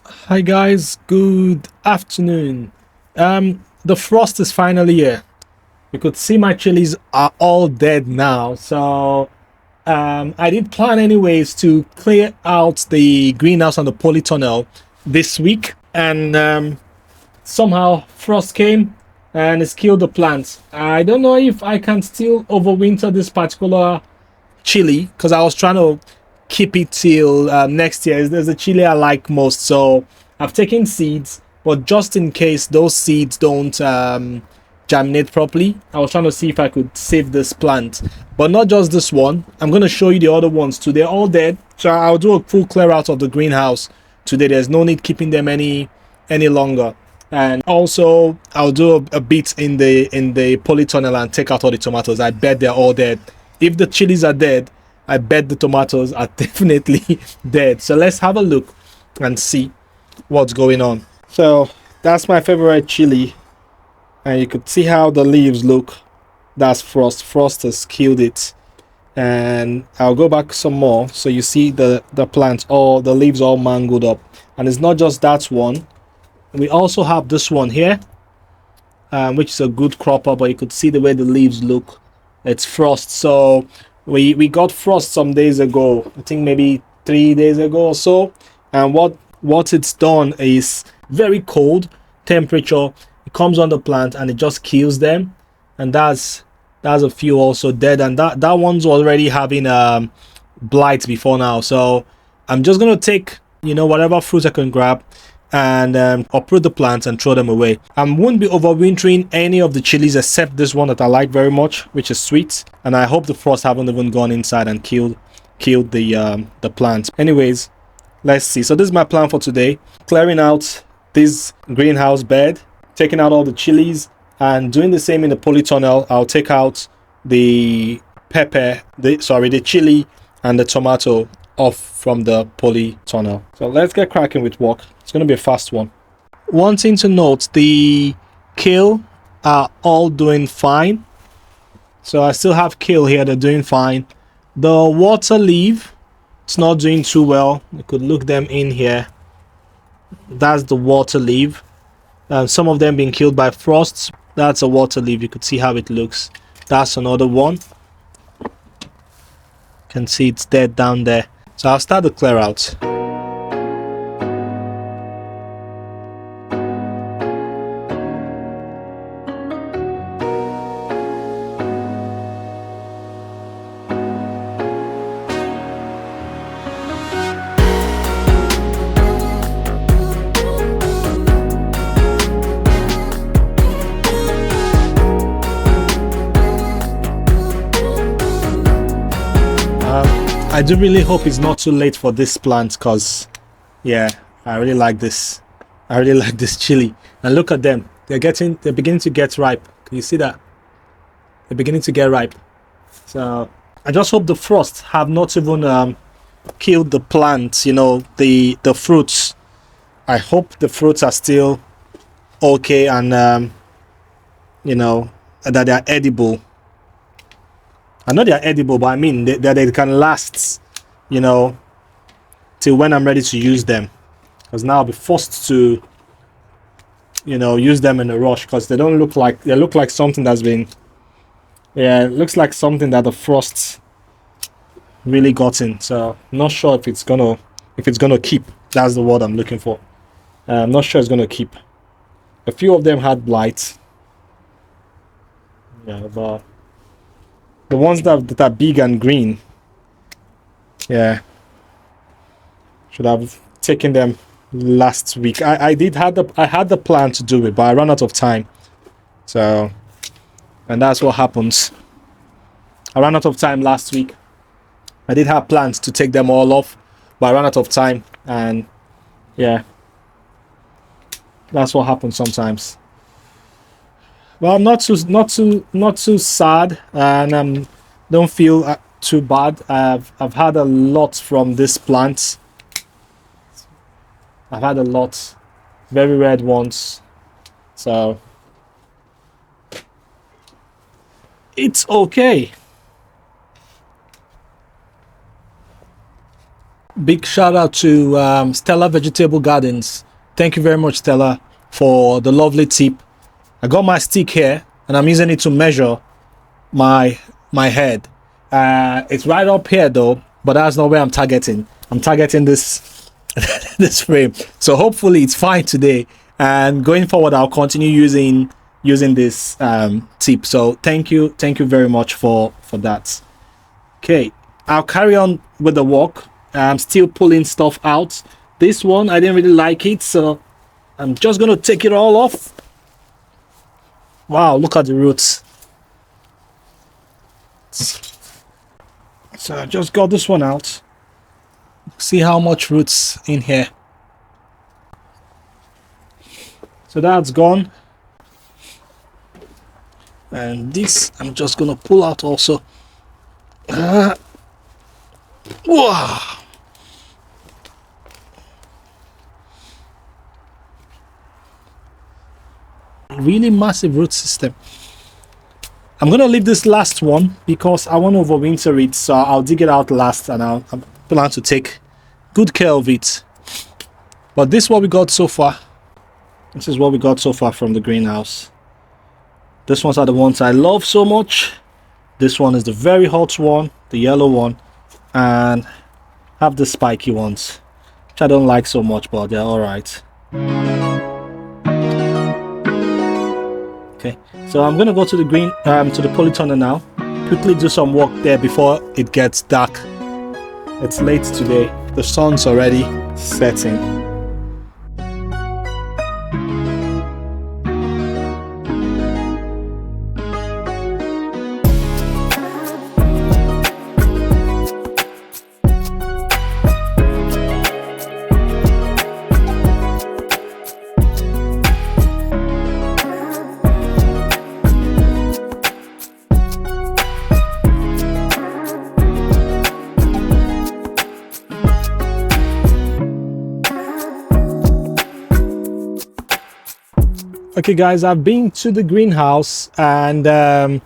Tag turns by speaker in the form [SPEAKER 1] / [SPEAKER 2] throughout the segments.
[SPEAKER 1] Hi guys, good afternoon. The frost is finally here. You could see my chilies are all dead now. So I did plan anyways to clear out the greenhouse and the polytunnel this week, and somehow frost came and it's killed the plants. I don't know if I can still overwinter this particular chili because I was trying to keep it till next year. There's a chili I like most, so I've taken seeds, but just in case those seeds don't germinate properly, I was trying to see if I could save this plant. But not just this one, I'm going to show you the other ones too. They're all dead, so I'll do a full clear out of the greenhouse today. There's no need keeping them any longer. And also I'll do a bit in the polytunnel and take out all the tomatoes. I bet they're all dead. If the chilies are dead, I bet the tomatoes are definitely dead. So let's have a look and see what's going on. So that's my favorite chili, and you could see how the leaves look. That's frost. Frost has killed it. And I'll go back some more so you see the plants, all the leaves all mangled up. And it's not just that one. We also have this one here, which is a good cropper, but you could see the way the leaves look. It's frost. So we got frost some days ago, I think maybe 3 days ago or so. And what it's done is very cold temperature. It comes on the plant and it just kills them. And that's a few also dead, and that one's already having blight before now. So I'm just gonna take whatever fruit I can grab and uproot the plants and throw them away. I won't be overwintering any of the chilies except this one that I like very much, which is sweet, and I hope the frost haven't even gone inside and killed the plants. Anyways, let's see. So this is my plan for today: clearing out this greenhouse bed, taking out all the chilies, and doing the same in the polytunnel. I'll take out the the chili and the tomato off from the polytunnel. So let's get cracking with work. It's going to be a fast one. One thing to note, the kale are all doing fine. So I still have kale here, they're doing fine. The water leaf, it's not doing too well. You could look them in here. That's the water leaf. Some of them being killed by frosts. That's a water leaf. You could see how it looks. That's another one. You can see it's dead down there. So I'll start the clear out. I do really hope it's not too late for this plant, because yeah, I really like this. I really like this chili. And look at them. They're beginning to get ripe. Can you see that? They're beginning to get ripe. So I just hope the frost have not even killed the plants, the fruits. I hope the fruits are still okay, and that they are edible. I know they are edible, but I mean that they can last, till when I'm ready to use them. Because now I'll be forced to, use them in a rush, because they look like something that's been, yeah, it looks like something that the frost really got in. So I'm not sure if it's gonna keep. That's the word I'm looking for. I'm not sure it's gonna keep. A few of them had blight. Yeah, but the ones that are big and green, yeah, should have taken them last week. I had the plan to do it, but I ran out of time. So, and that's what happens. I ran out of time last week. I did have plans to take them all off, but I ran out of time, and yeah, that's what happens sometimes. Well, I'm not too sad, and don't feel too bad. I've had a lot from this plant. I've had a lot, very red ones, so it's okay. Big shout out to Stella Vegetable Gardens. Thank you very much, Stella, for the lovely tip. I got my stick here and I'm using it to measure my head. It's right up here though, but that's not where I'm targeting. I'm targeting this this frame. So hopefully it's fine today. And going forward, I'll continue using this tip. So thank you very much for that. Okay, I'll carry on with the walk. I'm still pulling stuff out. This one I didn't really like it, so I'm just gonna take it all off. Wow, look at the roots. So I just got this one out. See how much roots in here. So that's gone. And this I'm just gonna pull out also. Wow. Really massive root system. I'm gonna leave this last one because I want to overwinter it, so I'll dig it out last and I'll plan to take good care of it. But this is what we got so far. This is what we got so far from the greenhouse. These ones are the ones I love so much. This one is the very hot one, the yellow one, and have the spiky ones, which I don't like so much, but they're all right. Okay, so I'm gonna go to the to the Polytunnel now. Quickly do some work there before it gets dark. It's late today. The sun's already setting. Okay guys, I've been to the greenhouse and I'm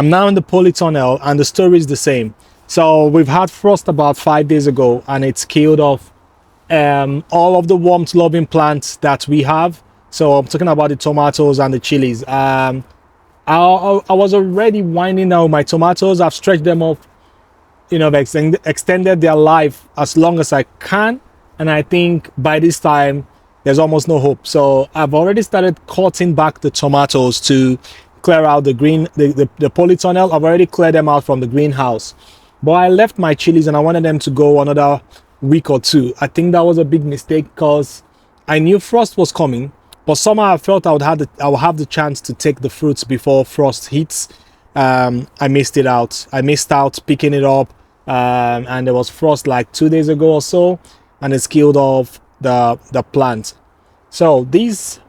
[SPEAKER 1] now in the Polytunnel and the story is the same. So we've had frost about 5 days ago and it's killed off all of the warmth loving plants that we have. So I'm talking about the tomatoes and the chilies. I was already winding down my tomatoes. I've stretched them up, you know, extended their life as long as I can, and I think by this time there's almost no hope. So I've already started cutting back the tomatoes to clear out the Polytunnel. I've already cleared them out from the greenhouse, but I left my chilies and I wanted them to go another week or two. I think that was a big mistake because I knew frost was coming, but somehow I felt I would have the chance to take the fruits before frost hits. I missed it out. I missed out picking it up, and there was frost like 2 days ago or so, and it's killed off the plant. So this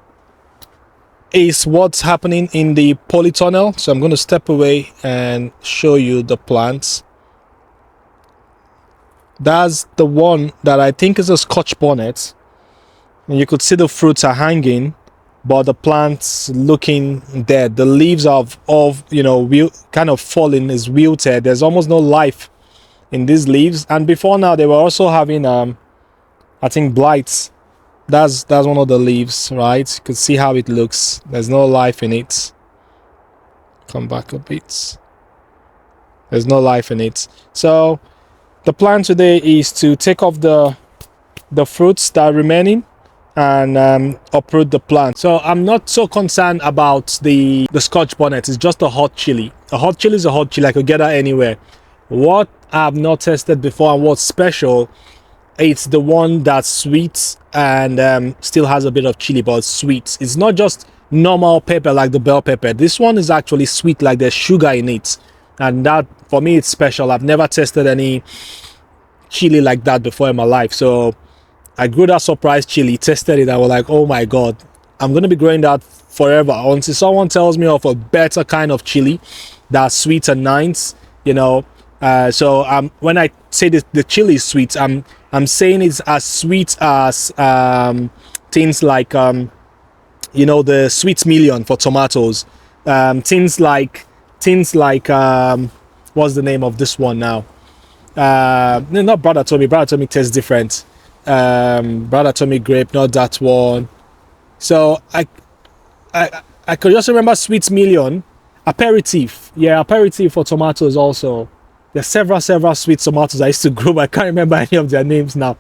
[SPEAKER 1] is what's happening in the Polytunnel. So I'm going to step away and show you the plants. That's the one that I think is a Scotch bonnet, and you could see the fruits are hanging, but the plant's looking dead. The leaves of you know, kind of falling, is wilted. There's almost no life in these leaves. And before now they were also having I think blights. That's one of the leaves, right? You can see how it looks. There's no life in it. Come back a bit. There's no life in it. So the plan today is to take off the fruits that are remaining and uproot the plant. So I'm not so concerned about the Scotch bonnet. It's just a hot chili. A hot chili is a hot chili. I could get that anywhere. What I've not tested before and what's special, it's the one that's sweet and still has a bit of chili, but it's sweet. It's not just normal pepper like the bell pepper. This one is actually sweet, like there's sugar in it, and that for me it's special. I've never tested any chili like that before in my life. So I grew that surprise chili, tested it, I was like, oh my god, I'm gonna be growing that forever until someone tells me of a better kind of chili that's sweet and nice, you know. So when I say the chili is sweet, I'm saying it's as sweet as things like you know, the sweet million for tomatoes, things like what's the name of this one now, No, not Brother Tommy. Brother Tommy tastes different. Brother Tommy grape, not that one. So I could just remember Sweet Million, aperitif. Yeah, aperitif for tomatoes also. There's several sweet tomatoes I used to grow, but I can't remember any of their names now.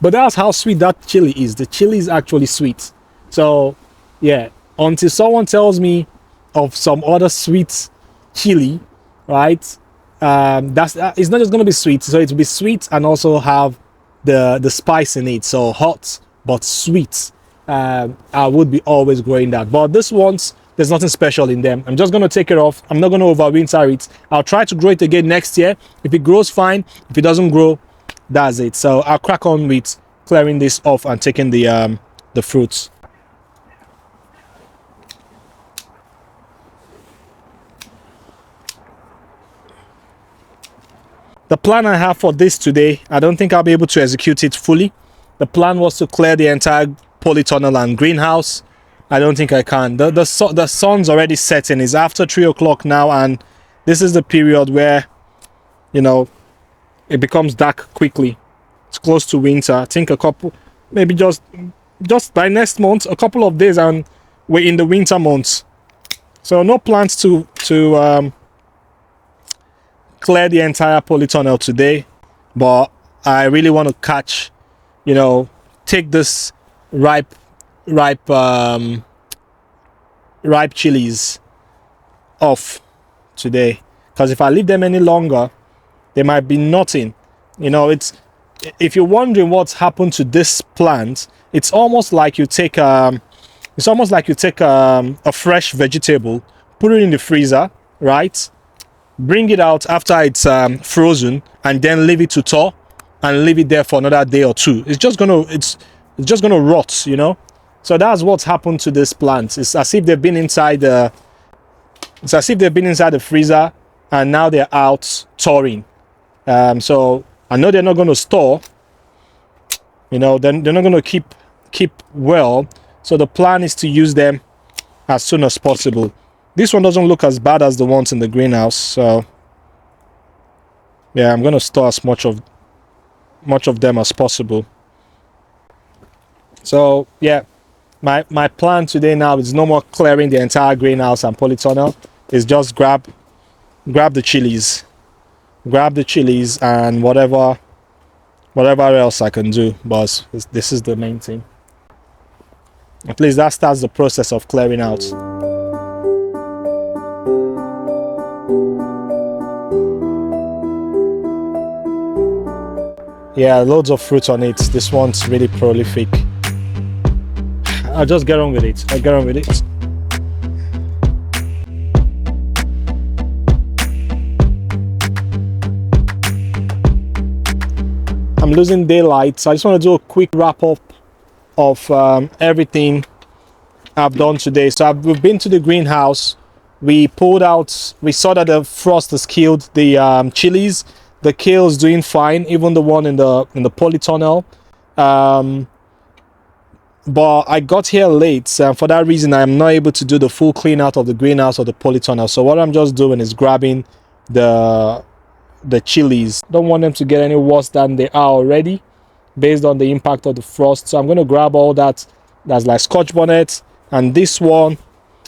[SPEAKER 1] But that's how sweet that chili is. The chili is actually sweet. So yeah, until someone tells me of some other sweet chili, right? That's it's not just going to be sweet. So it will be sweet and also have the spice in it. So hot but sweet. I would be always growing that. But this one's, there's nothing special in them. I'm just going to take it off. I'm not going to overwinter it. I'll try to grow it again next year. If it grows, fine. If it doesn't grow, that's it. So I'll crack on with clearing this off and taking the fruits. The plan I have for this today, I don't think I'll be able to execute it fully. The plan was to clear the entire polytunnel and greenhouse. I don't think I can. The sun's already setting. It's after 3 o'clock now, and this is the period where, you know, it becomes dark quickly. It's close to winter. I think a couple, maybe just by next month, a couple of days, and we're in the winter months. So no plans to clear the entire polytunnel today, but I really want to catch, you know, take this ripe chilies off today, because if I leave them any longer, they might be nothing. You know, it's, if you're wondering what's happened to this plant, it's almost like you take a fresh vegetable, put it in the freezer, right? Bring it out after it's frozen, and then leave it to thaw and leave it there for another day or two. It's just gonna rot, you know. So that's what's happened to this plant. It's as if they've been inside the freezer, and now they're out thawing. So I know they're not going to store, you know, they're not going to keep well. So the plan is to use them as soon as possible. This one doesn't look as bad as the ones in the greenhouse, so yeah, I'm going to store as much of them as possible. So yeah, my plan today now is no more clearing the entire greenhouse and polytunnel. It's just grab the chilies and whatever else I can do. But this is the main thing. At least that starts the process of clearing out. Yeah, loads of fruit on it. This one's really prolific. I'll just get on with it. I'm losing daylight, so I just want to do a quick wrap up of everything I've done today. So we've been to the greenhouse. We saw that the frost has killed the chilies. The kale is doing fine, even the one in the polytunnel. But I got here late, so for that reason I'm not able to do the full clean out of the greenhouse or the polytunnel. So what I'm just doing is grabbing the chilies. Don't want them to get any worse than they are already based on the impact of the frost. So I'm going to grab all that's like scotch bonnet, and this one,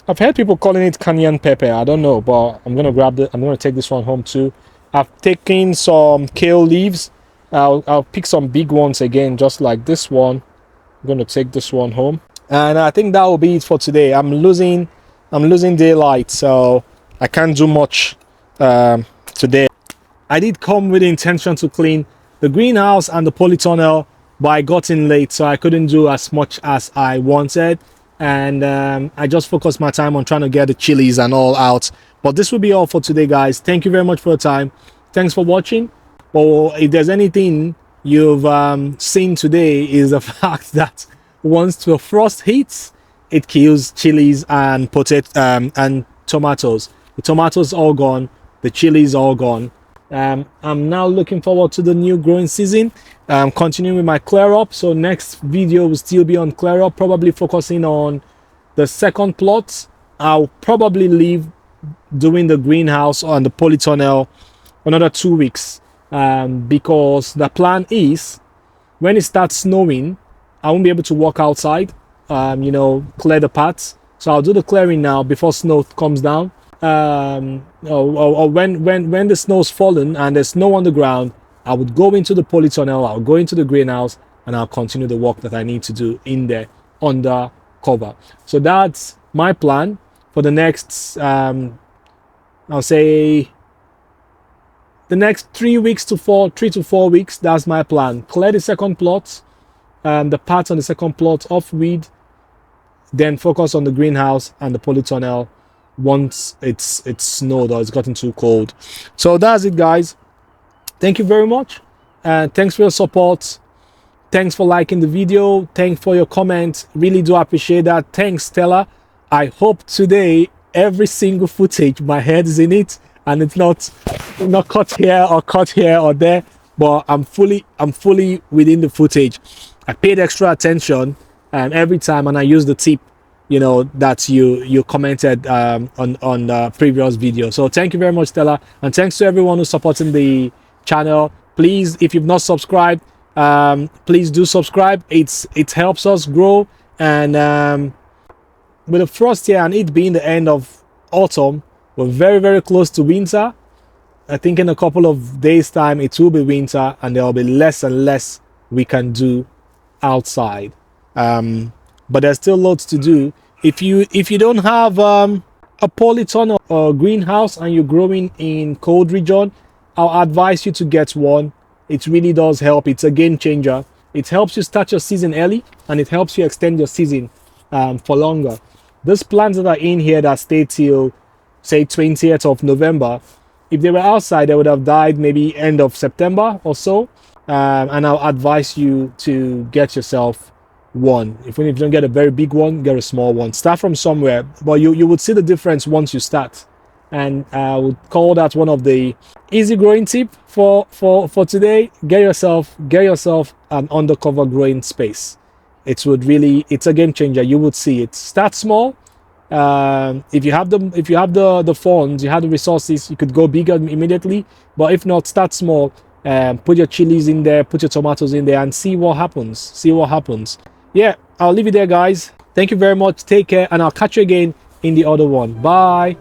[SPEAKER 1] I've heard people calling it cayenne pepper. I don't know, but I'm going to take this one home too. I've taken some kale leaves. I'll pick some big ones again, just like this one. I'm going to take this one home, and I think that will be it for today. I'm losing daylight, so I can't do much today. I did come with the intention to clean the greenhouse and the polytunnel, but I got in late, so I couldn't do as much as I wanted, and I just focused my time on trying to get the chilies and all out. But this will be all for today, guys. Thank you very much for your time. Thanks for watching. Or if there's anything you've seen today, is the fact that once the frost hits, it kills chilies and and tomatoes. The tomatoes all gone, the chilies all gone. I'm now looking forward to the new growing season. Continuing with my clear up, so next video will still be on clear up, probably focusing on the second plot. I'll probably leave doing the greenhouse and the polytunnel another 2 weeks, because the plan is when it starts snowing, I won't be able to walk outside, clear the paths. So I'll do the clearing now before snow comes down. Or when the snow's fallen and there's snow on the ground, I would go into the polytunnel, I'll go into the greenhouse, and I'll continue the work that I need to do in there under cover. So that's my plan for the next, I'll say, the next 3 to 4 weeks. That's my plan. Clear the second plot, the parts on the second plot off weed, then focus on the greenhouse and the polytunnel once it's snowed or it's gotten too cold. So that's it, guys. Thank you very much, and thanks for your support. Thanks for liking the video. Thanks for your comments. Really do appreciate that. Thanks, Stella. I hope today every single footage, my head is in it, and it's not cut here or there, but I'm fully within the footage. I paid extra attention every time, and I use the tip, that you commented on the previous video. So thank you very much, Stella, and thanks to everyone who's supporting the channel. Please, if you've not subscribed, please do subscribe. It helps us grow, and with the frost here and it being the end of autumn, we're very close to winter. I think in a couple of days time it will be winter, and there will be less and less we can do outside, but there's still lots to do. If you don't have a polytunnel or greenhouse and you're growing in cold region, I'll advise you to get one. It really does help. It's a game changer. It helps you start your season early, and it helps you extend your season for longer. These plants that are in here that stay till say 20th of November, if they were outside, they would have died maybe end of September or so. And I'll advise you to get yourself one. If you don't get a very big one, get a small one. Start from somewhere, but you would see the difference once you start. And I would call that one of the easy growing tip for today. Get yourself an undercover growing space. It's a game changer. You would see it. Start small. If you have the funds, you have the resources, you could go bigger immediately. But if not, start small. Put your chilies in there, put your tomatoes in there, and see what happens. Yeah, I'll leave it there, guys. Thank you very much. Take care, and I'll catch you again in the other one. Bye.